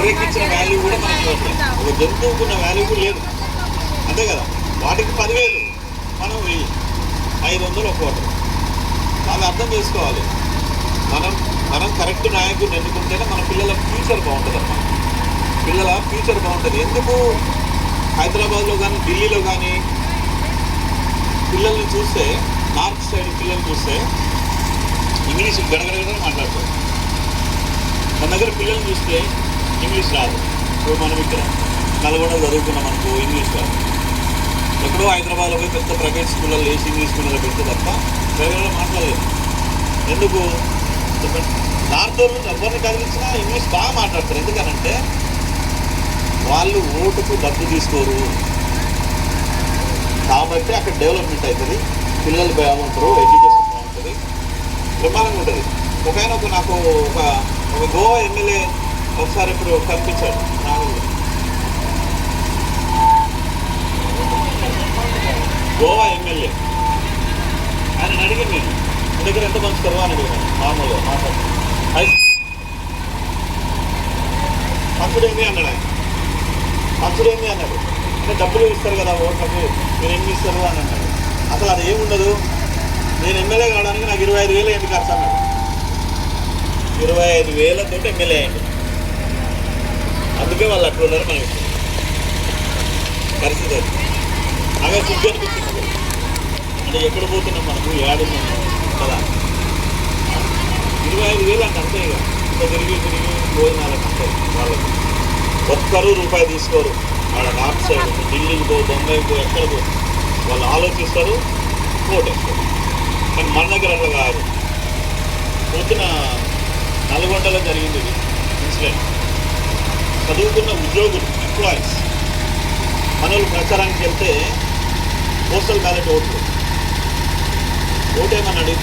గొర్రెకి ఇచ్చిన వాల్యూ కూడా మనకి ఇవ్వట్లేదు. ఒక జంతువుకున్న వాల్యూ కూడా లేదు, అంతే కదా. వాటికి 10,000, మనం 1000, 500 ఒక ఓటర్. బాగా అర్థం చేసుకోవాలి. మనం కరెక్ట్ నాయకుడిని ఎన్నుకుంటేనే మన పిల్లల ఫ్యూచర్ బాగుంటుంది అన్నమాట. పిల్లల ఫ్యూచర్ బాగుంటుంది. ఎందుకు హైదరాబాద్లో కానీ ఢిల్లీలో కానీ పిల్లల్ని చూస్తే, నార్త్ సైడ్ పిల్లల్ని చూస్తే ఇంగ్లీష్ గడగడగడ మాట్లాడతారు. మన దగ్గర పిల్లల్ని చూస్తే ఇంగ్లీష్ రాదు. ఇప్పుడు మనం ఇక్కడ నల్గొండ చదువుకున్నాం అనుకో, ఇంగ్లీష్ రాదు. ఎక్కడో హైదరాబాద్లో పోయి పెద్ద ప్రైవేట్ స్కూల్లో వేసి ఇంగ్లీష్ మీడియంలో పెడితే తప్ప గడగడలో మాట్లాడలేదు. ఎందుకు చెప్పండి? నార్త్ వాళ్ళు ఎవరిని కదిలించినా ఇంగ్లీష్ బాగా మాట్లాడతారు. ఎందుకనంటే వాళ్ళు ఓటుకు డబ్బు తీసుకోరు కాబట్టి అక్కడ డెవలప్మెంట్ అవుతుంది, పిల్లలు బాగుంటారు, ఎడ్యుకేషన్ బాగుంటుంది, బ్రహ్మాండంగా ఉంటుంది. నాకు ఒక గోవా ఎమ్మెల్యే ఒకసారి ఇప్పుడు కనిపించాడు. గోవా ఎమ్మెల్యే ఆయన అడిగి నేను మీ దగ్గర ఎంత పంచుతారు అని అడిగాను. మామూలుగా మాట్లాడు పంచుడేంది అన్నాడు. ఆయన పంచుడేంది అన్నాడు. అంటే డబ్బులు ఇస్తారు కదా ఓట్లకు, మీరు ఎన్ని ఇస్తారు అని అన్నాడు. అసలు అది ఏముండదు. నేను ఎమ్మెల్యే కావడానికి నాకు 25,000 ఏంటి ఖర్చు అన్నాడు. 25,000 ఎమ్మెల్యే అయ్యండి. అందుకే వాళ్ళు అట్లా ఉన్నారు. మనకి పరిస్థితి అది అదే సిగ్గు అనిపిస్తుంది. అంటే ఎక్కడ పోతున్నాం, మనకు ఏడున్నాం కదా. 25,000 అంటే అంతే. ఇక తిరిగి భోజనాలకు అంతే. వాళ్ళకి ఒక్కరు రూపాయి తీసుకోరు. వాళ్ళ నార్త్ సైడ్ ఢిల్లీకి పో, బొంబాయికి పో, ఎక్కడ పో, వాళ్ళు ఆలోచిస్తారు, ఓటేస్తారు. కానీ మన దగ్గర అట్లా కాదు. పొద్దున నల్గొండలో జరిగింది ఇది ఇన్సిడెంట్. చదువుకున్న ఉద్యోగులు, ఎంప్లాయీస్ మనోళ్ళు ప్రచారానికి వెళ్తే పోస్టల్ బ్యాలెట్ ఓటేమని అడిగితే